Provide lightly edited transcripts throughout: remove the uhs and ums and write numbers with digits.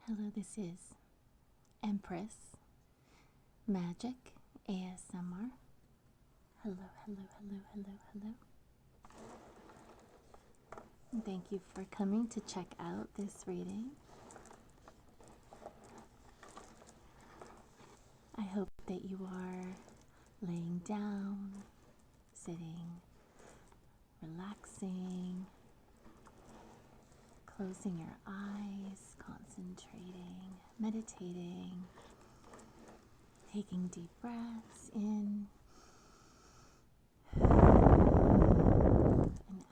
Hello, this is Empress Magic ASMR. Hello, hello, hello, hello, hello. And thank you for coming to check out this reading. I hope that you are laying down, sitting, relaxing, closing your eyes, concentrating, meditating, taking deep breaths in and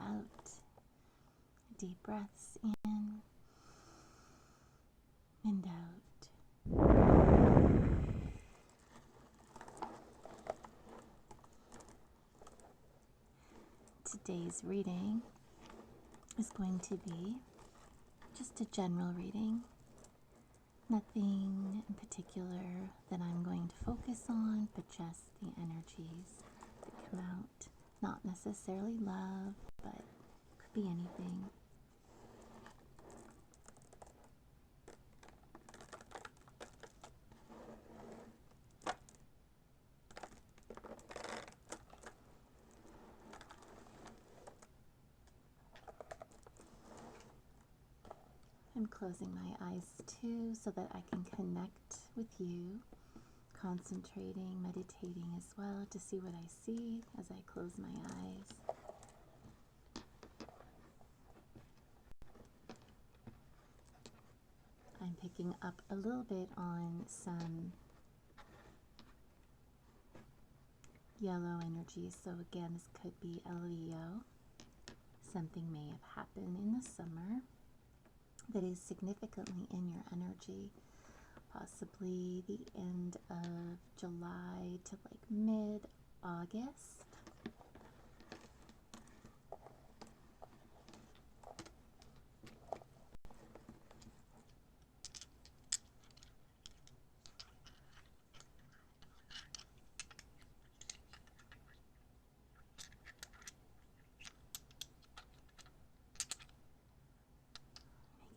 out, deep breaths in and out. Today's reading is going to be just a general reading. Nothing in particular that I'm going to focus on, but just the energies that come out. Not necessarily love, but could be anything. I'm closing my eyes too so that I can connect with you, concentrating, meditating as well to see what I see as I close my eyes. I'm picking up a little bit on some yellow energy, so again, this could be a Leo. Something may have happened in the summer that is significantly in your energy, possibly the end of July to like mid-August.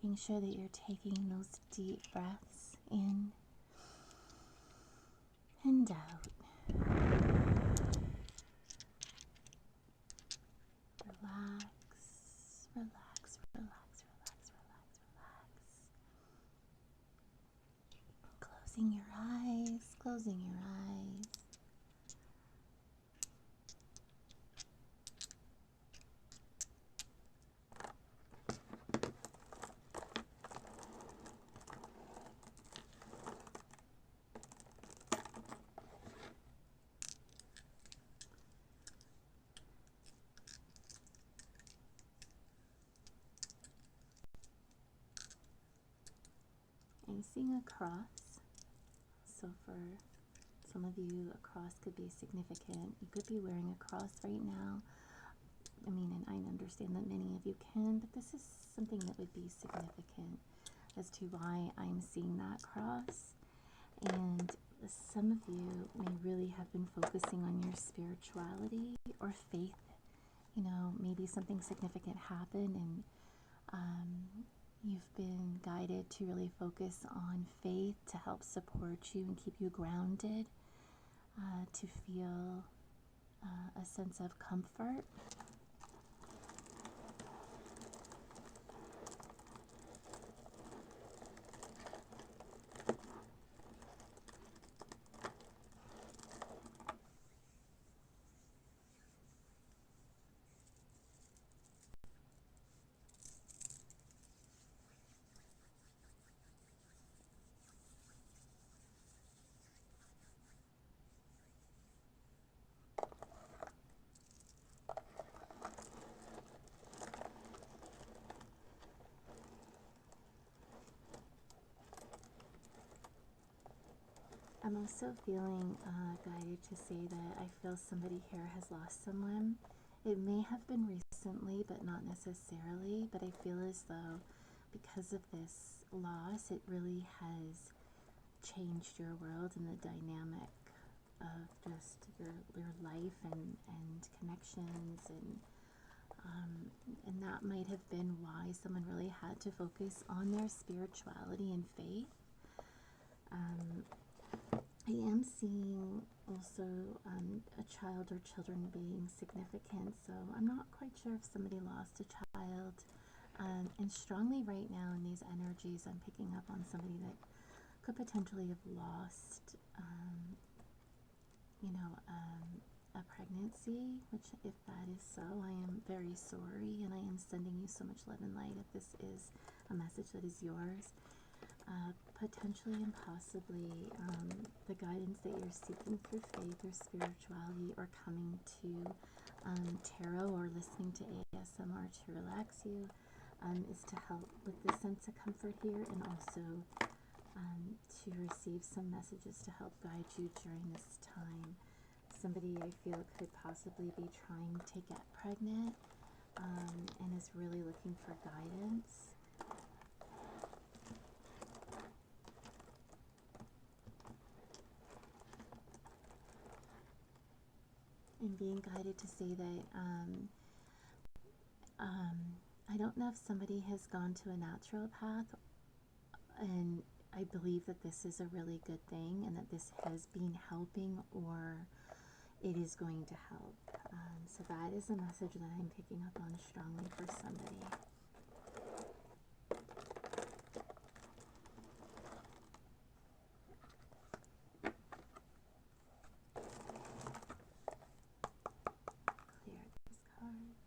Making sure that you're taking those deep breaths in and out. Relax, relax, relax, relax, relax, relax. Closing your eyes, closing your eyes. I'm seeing a cross, so for some of you, a cross could be significant. You could be wearing a cross right now. I mean, and I understand that many of you can, but this is something that would be significant as to why I'm seeing that cross. And some of you may really have been focusing on your spirituality or faith. You know, maybe something significant happened and you've been guided to really focus on faith to help support you and keep you grounded, to feel a sense of comfort. I'm also feeling guided to say that I feel somebody here has lost someone. It may have been recently, but not necessarily. But I feel as though because of this loss, it really has changed your world and the dynamic of just your life and connections and And that might have been why someone really had to focus on their spirituality and faith. I am seeing also a child or children being significant, so I'm not quite sure if somebody lost a child. And strongly right now in these energies, I'm picking up on somebody that could potentially have lost, a pregnancy, which if that is so, I am very sorry, and I am sending you so much love and light if this is a message that is yours. Potentially and possibly the guidance that you're seeking through faith or spirituality, or coming to tarot or listening to ASMR to relax you, is to help with this sense of comfort here, and also to receive some messages to help guide you during this time. Somebody I feel could possibly be trying to get pregnant and is really looking for guidance. And being guided to say that I don't know if somebody has gone to a naturopath, and I believe that this is a really good thing and that this has been helping, or it is going to help. So that is a message that I'm picking up on strongly for somebody. Clear these cards.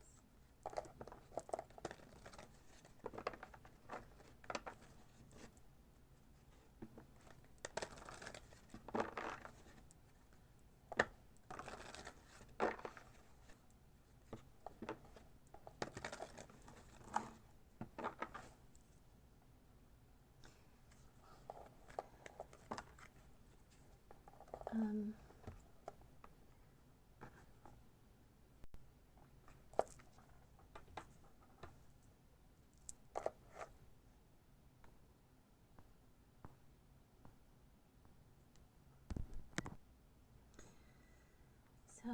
So,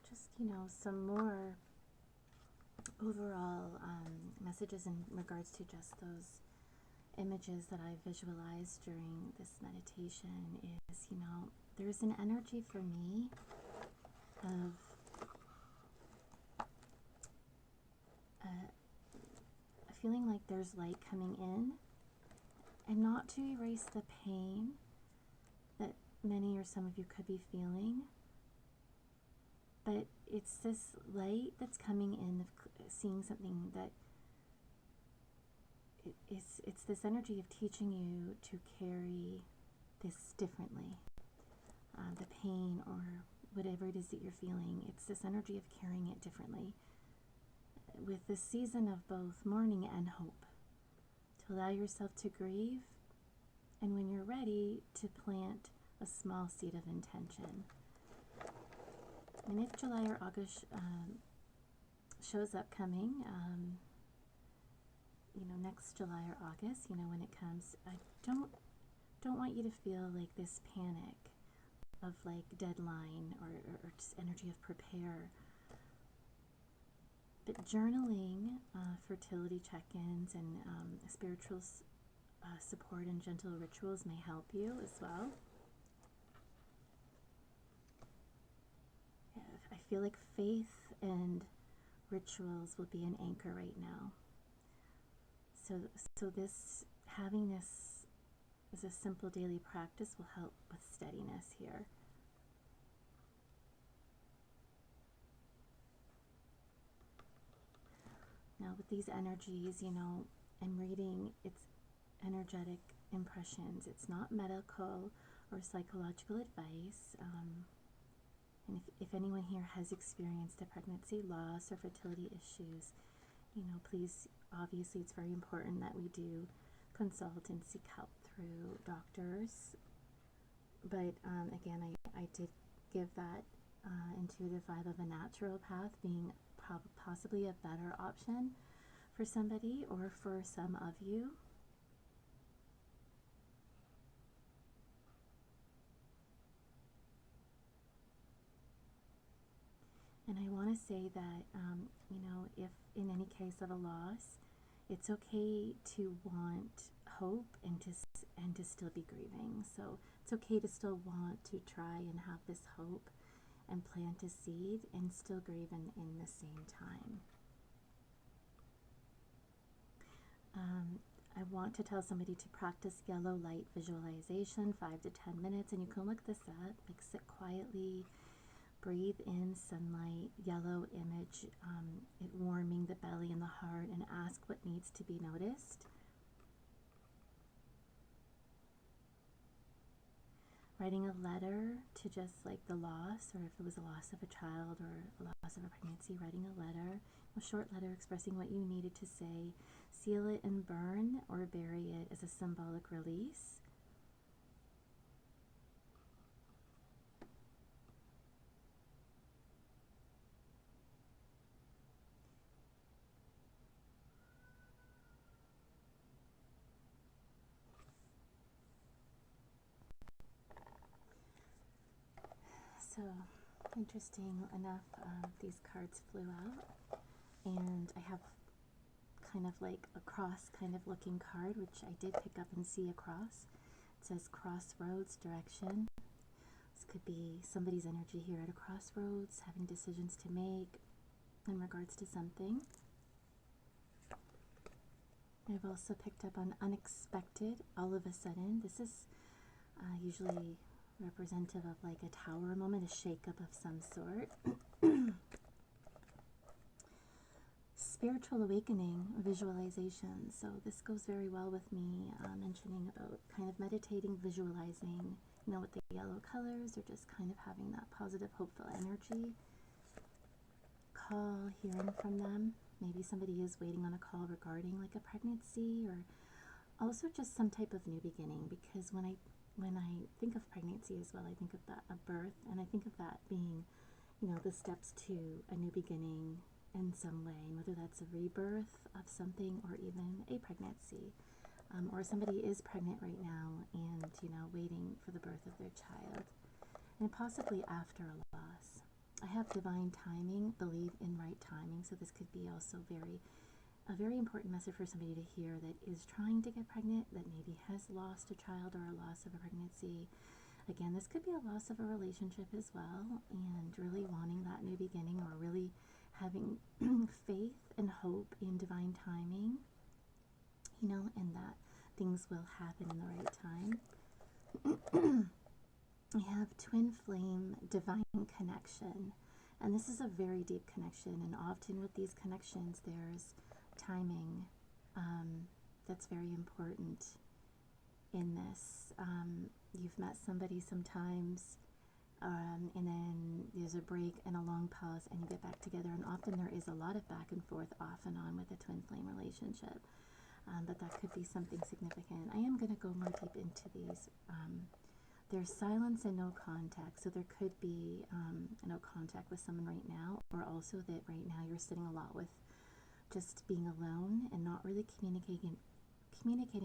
just, some more overall messages in regards to just those images that I visualized during this meditation is, there's an energy for me of feeling like there's light coming in, and not to erase the pain that many or some of you could be feeling, but it's this light that's coming in, of seeing something that it's this energy of teaching you to carry this differently. The pain or whatever it is that you're feeling, it's this energy of carrying it differently, with this season of both mourning and hope, to allow yourself to grieve, and when you're ready, to plant a small seed of intention. And if July or August shows up coming, next July or August, when it comes, I don't want you to feel like this panic of like deadline or just energy of prepare. But journaling, fertility check-ins, and spiritual support and gentle rituals may help you as well. I feel like faith and rituals will be an anchor right now. So having this as a simple daily practice will help with steadiness here. Now with these energies, I'm reading its energetic impressions. It's not medical or psychological advice. And if anyone here has experienced a pregnancy loss or fertility issues, please, obviously it's very important that we do consult and seek help through doctors. But again, I did give that intuitive vibe of a naturopath being possibly a better option for somebody, or for some of you. And I want to say that, you know, if in any case of a loss, it's okay to want hope and to still be grieving. So it's okay to still want to try and have this hope and plant a seed and still grieve in the same time. I want to tell somebody to practice yellow light visualization, 5 to 10 minutes, and you can look this up. Like, sit quietly, breathe in sunlight, yellow image, it warming the belly and the heart, and ask what needs to be noticed. Writing a letter to just like the loss, or if it was a loss of a child or a loss of a pregnancy, writing a letter, a short letter expressing what you needed to say. Seal it and burn or bury it as a symbolic release. So, interesting enough, these cards flew out, and I have kind of like a cross kind of looking card, which I did pick up and see a cross. It says Crossroads, direction. This could be somebody's energy here at a crossroads, having decisions to make in regards to something. I've also picked up on unexpected, all of a sudden. This is usually representative of like a tower moment, a shakeup of some sort. Spiritual awakening, visualization. So this goes very well with me mentioning about kind of meditating, visualizing, you know, with the yellow colors, or just kind of having that positive, hopeful energy. Call, hearing from them. Maybe somebody is waiting on a call regarding like a pregnancy, or also just some type of new beginning, because when I think of pregnancy as well, I think of that, a birth, and I think of that being, you know, the steps to a new beginning in some way, and whether that's a rebirth of something or even a pregnancy, or somebody is pregnant right now and, you know, waiting for the birth of their child, and possibly after a loss. I have divine timing, believe in right timing, so this could be also a very important message for somebody to hear that is trying to get pregnant, that maybe has lost a child or a loss of a pregnancy. Again, this could be a loss of a relationship as well, and really wanting that new beginning, or really having faith and hope in divine timing, you know, and that things will happen in the right time. I have twin flame, divine connection, and this is a very deep connection, and often with these connections there's timing that's very important in this. You've met somebody sometimes, and then there's a break and a long pause, and you get back together, and often there is a lot of back and forth off and on with a twin flame relationship, but that could be something significant. I am going to go more deep into these. There's silence and no contact, so there could be no contact with someone right now, or also that right now you're sitting a lot with just being alone and not really communicating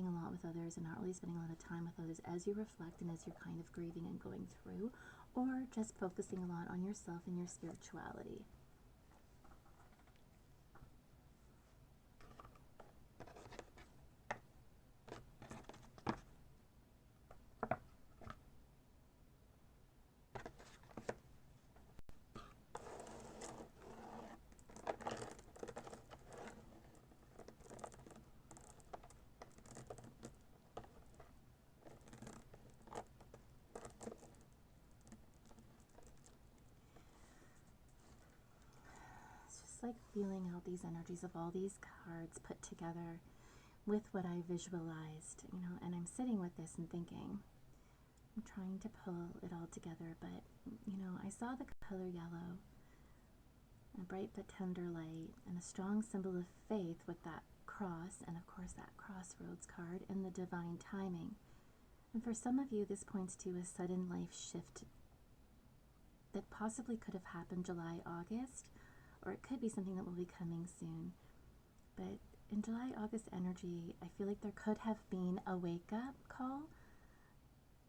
a lot with others, and not really spending a lot of time with others as you reflect and as you're kind of grieving and going through, or just focusing a lot on yourself and your spirituality. Like feeling out these energies of all these cards put together with what I visualized, you know, and I'm sitting with this and thinking, I'm trying to pull it all together, but, you know, I saw the color yellow, a bright but tender light, and a strong symbol of faith with that cross, and of course that Crossroads card, and the divine timing. And for some of you, this points to a sudden life shift that possibly could have happened July, August, or it could be something that will be coming soon. But in July, August energy, I feel like there could have been a wake-up call,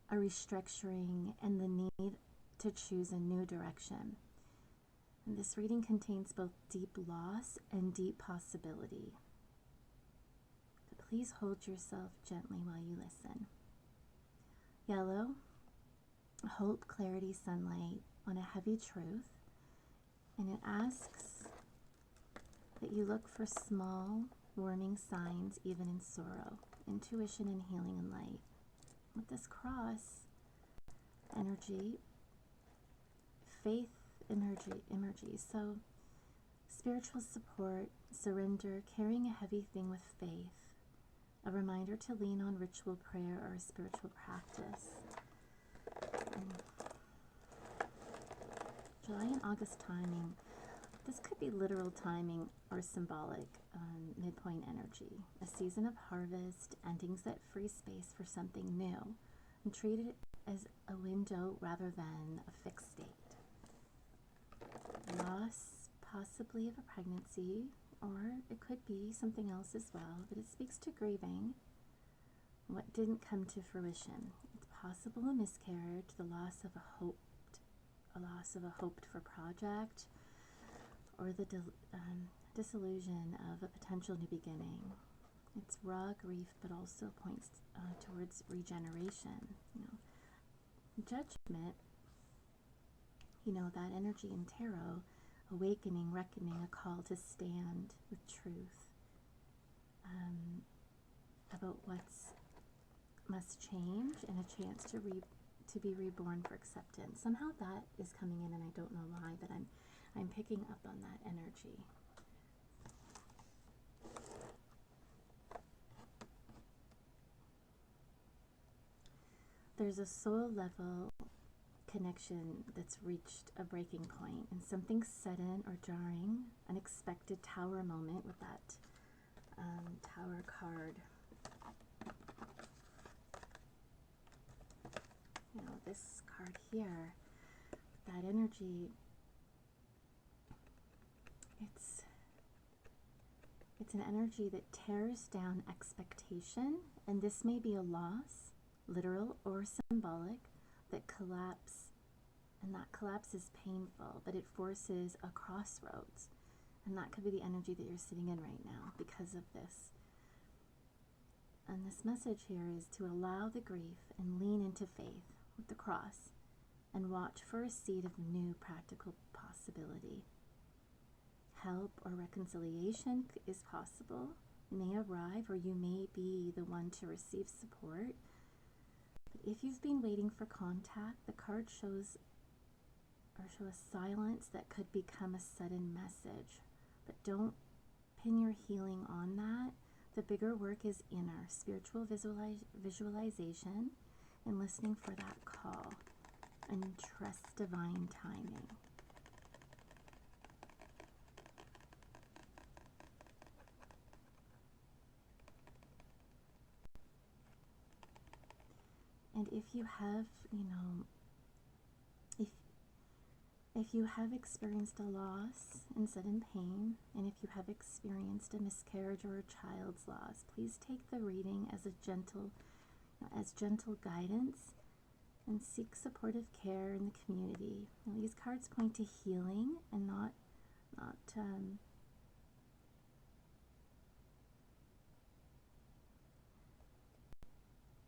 a restructuring, and the need to choose a new direction. And this reading contains both deep loss and deep possibility. But please hold yourself gently while you listen. Yellow, hope, clarity, sunlight on a heavy truth. And it asks that you look for small, warming signs even in sorrow, intuition and healing and light. With this cross energy, faith energy. So spiritual support, surrender, carrying a heavy thing with faith, a reminder to lean on ritual prayer or a spiritual practice. July and August timing. This could be literal timing or symbolic midpoint energy. A season of harvest, endings that free space for something new, and treat it as a window rather than a fixed state. Loss, possibly of a pregnancy, or it could be something else as well, but it speaks to grieving what didn't come to fruition. It's possible a miscarriage, the loss of a hoped for project, or the disillusion of a potential new beginning. It's raw grief, but also points towards regeneration. Judgment, that energy in tarot, awakening, reckoning, a call to stand with truth about what's must change, and a chance to be reborn for acceptance. Somehow that is coming in, and I don't know why, but I'm picking up on that energy. There's a soul level connection that's reached a breaking point, and something sudden or jarring, unexpected tower moment with that tower card. This card here, that energy, it's an energy that tears down expectation, and this may be a loss, literal or symbolic, that collapse, and that collapse is painful, but it forces a crossroads, and that could be the energy that you're sitting in right now because of this. And this message here is to allow the grief and lean into faith with the cross, and watch for a seed of new practical possibility. Help or reconciliation is possible. It may arrive, or you may be the one to receive support. But if you've been waiting for contact, the card shows a silence that could become a sudden message. But don't pin your healing on that. The bigger work is inner, spiritual visualization, and listening for that call, and trust divine timing. And if you have, if you have experienced a loss and sudden pain, and if you have experienced a miscarriage or a child's loss, please take the reading as gentle guidance, and seek supportive care in the community. These cards point to healing and not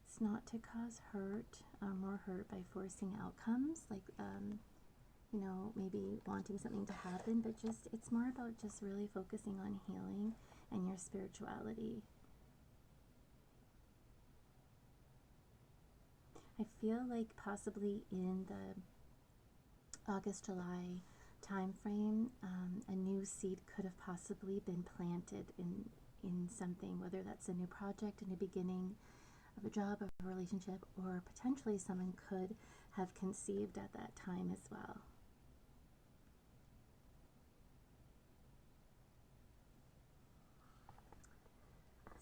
it's not to cause hurt, more hurt by forcing outcomes, like maybe wanting something to happen, but it's more about just really focusing on healing and your spirituality. I feel like possibly in the August-July time frame, a new seed could have possibly been planted in something, whether that's a new project, a new beginning of a job, of a relationship, or potentially someone could have conceived at that time as well.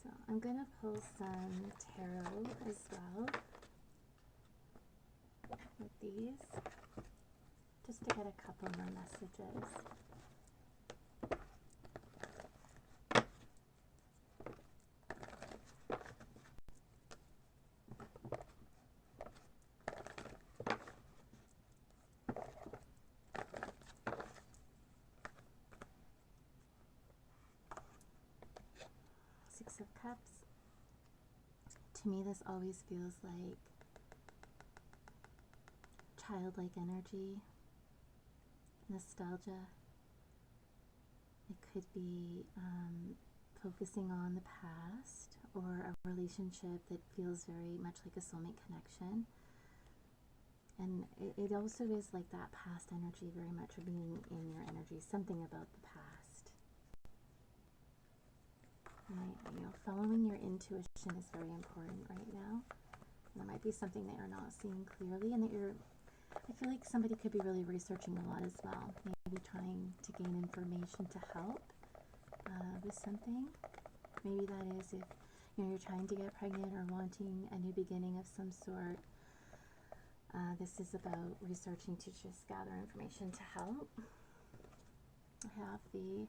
So I'm going to pull some tarot as well with these, just to get a couple more messages. Six of Cups. To me, this always feels like childlike energy, nostalgia. It could be focusing on the past or a relationship that feels very much like a soulmate connection. And it also is like that past energy, very much of being in your energy, something about the past. And, following your intuition is very important right now. There might be something that you're not seeing clearly, and that I feel like somebody could be really researching a lot as well, maybe trying to gain information to help with something. Maybe that is if you're trying to get pregnant or wanting a new beginning of some sort. This is about researching to just gather information to help. I have the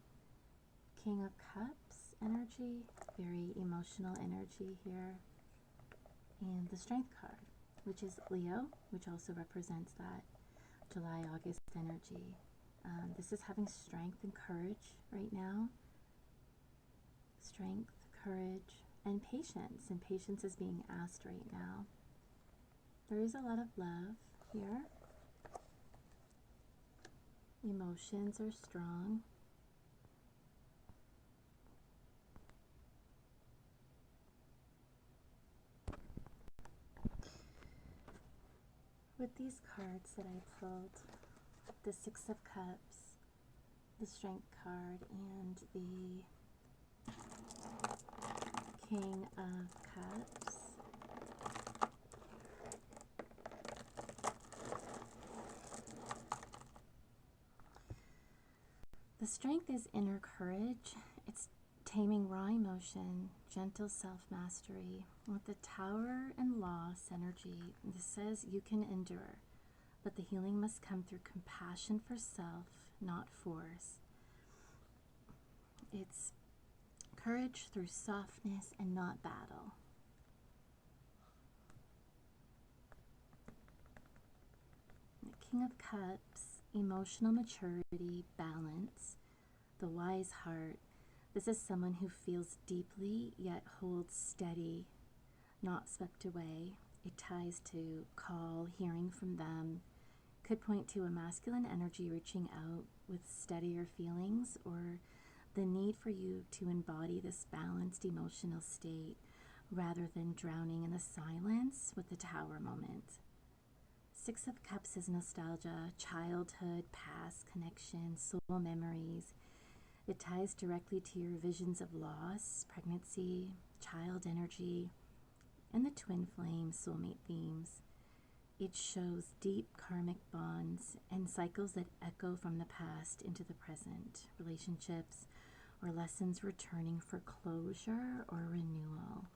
King of Cups energy, very emotional energy here, and the Strength card, which is Leo, which also represents that July-August energy. This is having strength and courage right now. Strength, courage, and patience. And patience is being asked right now. There is a lot of love here. Emotions are strong. With these cards that I pulled, the Six of Cups, the Strength card, and the King of Cups, the Strength is inner courage. It's taming raw emotion, gentle self-mastery. With the Tower and Loss energy, this says you can endure, but the healing must come through compassion for self, not force. It's courage through softness and not battle. The King of Cups, emotional maturity, balance. The Wise Heart. This is someone who feels deeply yet holds steady, not swept away. It ties to call, hearing from them. Could point to a masculine energy reaching out with steadier feelings, or the need for you to embody this balanced emotional state rather than drowning in the silence with the Tower moment. Six of Cups is nostalgia, childhood, past connection, soul memories. It ties directly to your visions of loss, pregnancy, child energy, and the twin flame soulmate themes. It shows deep karmic bonds and cycles that echo from the past into the present, relationships or lessons returning for closure or renewal.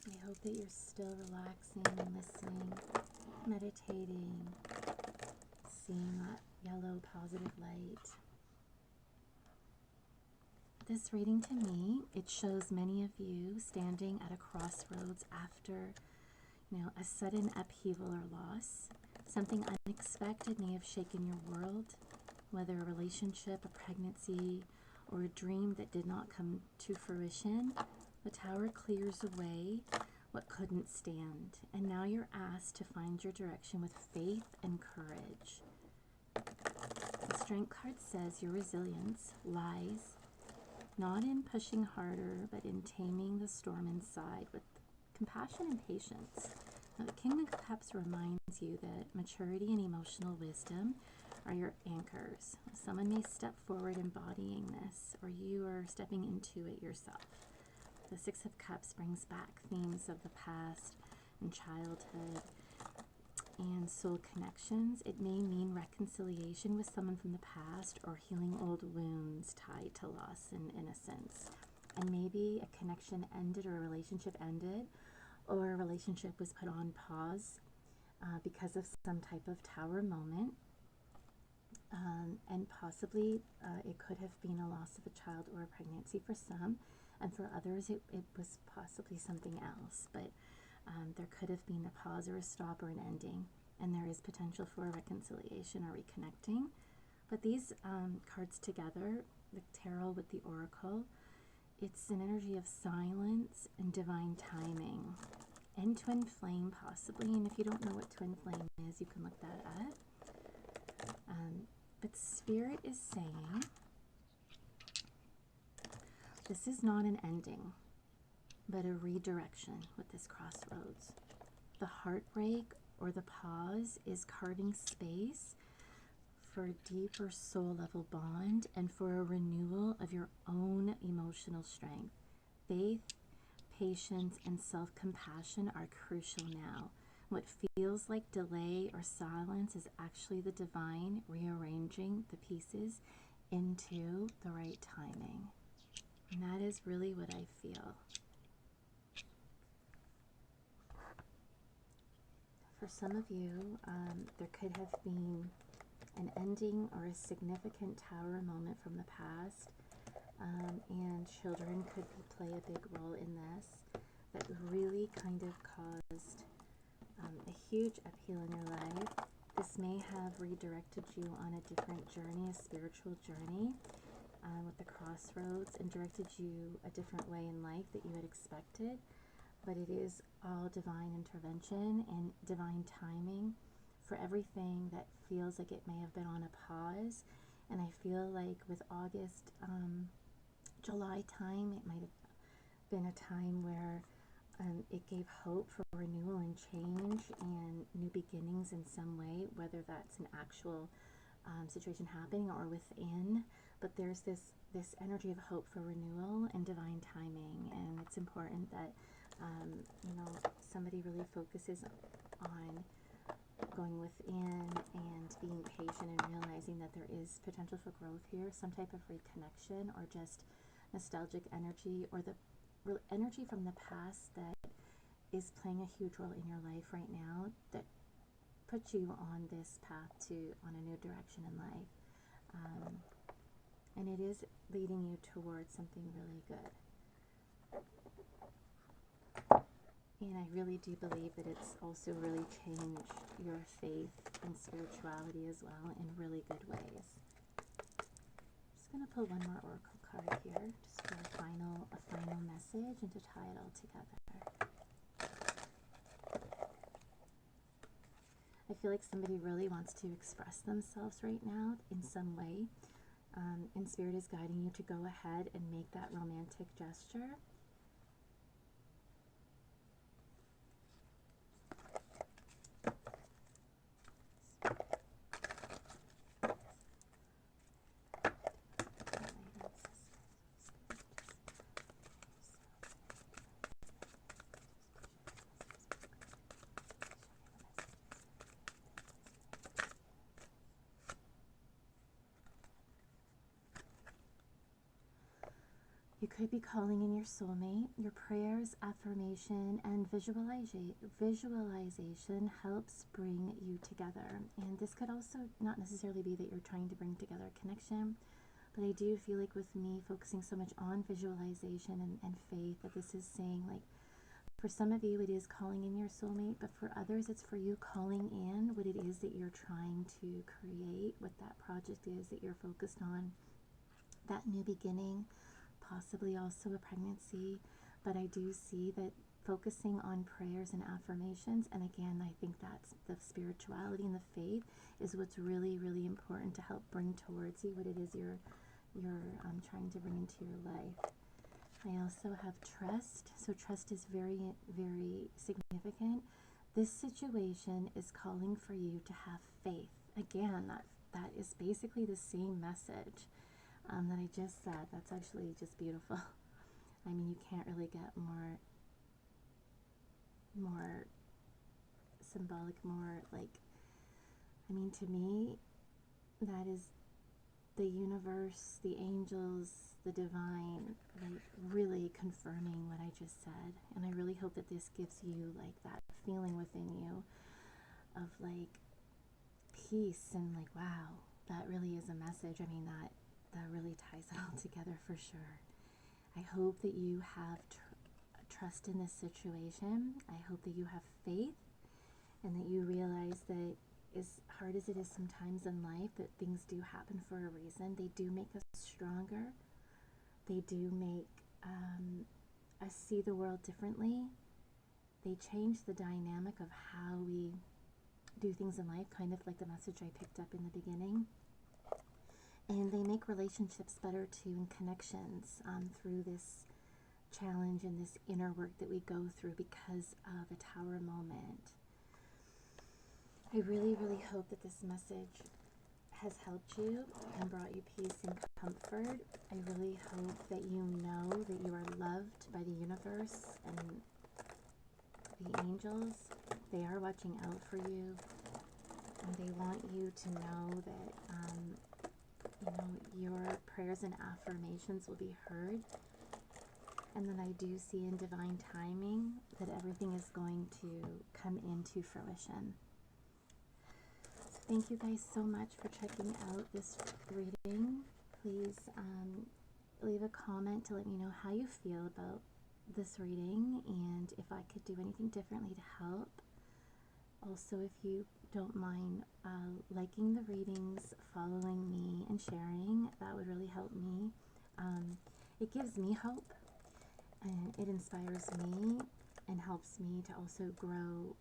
I hope that you're still relaxing and listening, meditating, seeing that yellow positive light. This reading, to me, it shows many of you standing at a crossroads after, a sudden upheaval or loss. Something unexpected may have shaken your world, whether a relationship, a pregnancy, or a dream that did not come to fruition. The Tower clears away what couldn't stand, and now you're asked to find your direction with faith and courage. The Strength card says your resilience lies not in pushing harder, but in taming the storm inside with compassion and patience. Now, the King of Cups reminds you that maturity and emotional wisdom are your anchors. Someone may step forward embodying this, or you are stepping into it yourself. The Six of Cups brings back themes of the past and childhood and soul connections. It may mean reconciliation with someone from the past or healing old wounds tied to loss and innocence. And maybe a connection ended or a relationship ended, or a relationship was put on pause because of some type of Tower moment. And possibly it could have been a loss of a child or a pregnancy for some, and for others it was possibly something else. But there could have been a pause or a stop or an ending, and there is potential for a reconciliation or reconnecting. But these cards together, the tarot with the oracle, it's an energy of silence and divine timing, and twin flame possibly. And if you don't know what twin flame is, you can look that up. But Spirit is saying this is not an ending, but a redirection with this crossroads. The heartbreak or the pause is carving space for a deeper soul level bond and for a renewal of your own emotional strength. Faith, patience, and self-compassion are crucial now. What feels like delay or silence is actually the divine rearranging the pieces into the right timing. And that is really what I feel. For some of you, there could have been an ending or a significant tower moment from the past, and children could play a big role in this, that really kind of caused a huge upheaval in your life. This may have redirected you on a different journey, a spiritual journey, with the crossroads, and directed you a different way in life that you had expected. But it is all divine intervention and divine timing for everything that feels like it may have been on a pause. And I feel like with August, July time, it might have been a time where it gave hope for renewal and change and new beginnings in some way, whether that's an actual situation happening or within. But there's this energy of hope for renewal and divine timing, and it's important that somebody really focuses on going within and being patient and realizing that there is potential for growth here, some type of reconnection or just nostalgic energy, or the energy from the past that is playing a huge role in your life right now, that puts you on this path on a new direction in life. And it is leading you towards something really good. And I really do believe that it's also really changed your faith and spirituality as well in really good ways. Just going to pull one more oracle card here, just for a final message, and to tie it all together. I feel like somebody really wants to express themselves right now in some way, and Spirit is guiding you to go ahead and make that romantic gesture. You could be calling in your soulmate. Your prayers, affirmation, and visualization helps bring you together. And this could also not necessarily be that you're trying to bring together a connection, but I do feel like with me focusing so much on visualization and faith, that this is saying, like, for some of you it is calling in your soulmate, but for others it's for you calling in what it is that you're trying to create, what that project is that you're focused on, that new beginning, possibly also a pregnancy. But I do see that focusing on prayers and affirmations, and again, I think that's the spirituality and the faith is what's really, really important to help bring towards you what it is you're trying to bring into your life. I also have trust. So trust is very, very significant. This situation is calling for you to have faith. Again, that is basically the same message that I just said. That's actually just beautiful. I mean, you can't really get more symbolic, more like, I mean, to me, that is the universe, the angels, the divine, like really confirming what I just said. And I really hope that this gives you like that feeling within you of like peace and like, wow, that really is a message. I mean, that really ties it all together for sure. I hope that you have trust in this situation. I hope that you have faith and that you realize that as hard as it is sometimes in life, that things do happen for a reason. They do make us stronger. They do make us see the world differently. They change the dynamic of how we do things in life, kind of like the message I picked up in the beginning. And they make relationships better too, and connections through this challenge and this inner work that we go through because of a tower moment. I really, really hope that this message has helped you and brought you peace and comfort. I really hope that you know that you are loved by the universe and the angels. They are watching out for you, and they want you to know that your prayers and affirmations will be heard, and that I do see in divine timing that everything is going to come into fruition. So thank you guys so much for checking out this reading. Please leave a comment to let me know how you feel about this reading and if I could do anything differently to help. Also, if you don't mind liking the readings, following me, and sharing, that would really help me. It gives me hope, and it inspires me and helps me to also grow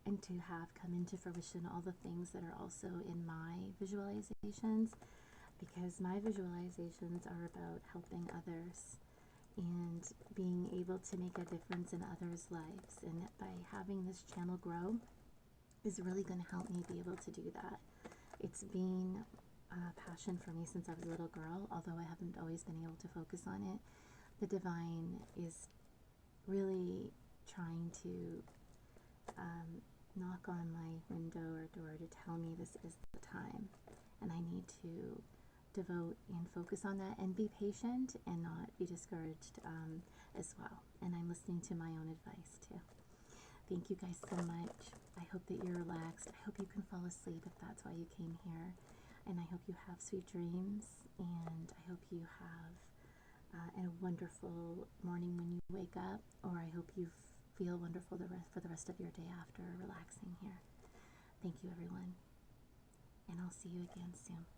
and to have come into fruition all the things that are also in my visualizations, because my visualizations are about helping others and being able to make a difference in others' lives. And by having this channel grow is really going to help me be able to do that. It's been a passion for me since I was a little girl, although I haven't always been able to focus on it. The divine is really trying to knock on my window or door to tell me this is the time, and I need to devote and focus on that and be patient and not be discouraged as well. And I'm listening to my own advice too. Thank you guys so much. I hope that you're relaxed. I hope you can fall asleep if that's why you came here. And I hope you have sweet dreams, and I hope you have a wonderful morning when you wake up, or I hope you feel wonderful for the rest of your day after relaxing here. Thank you, everyone, and I'll see you again soon.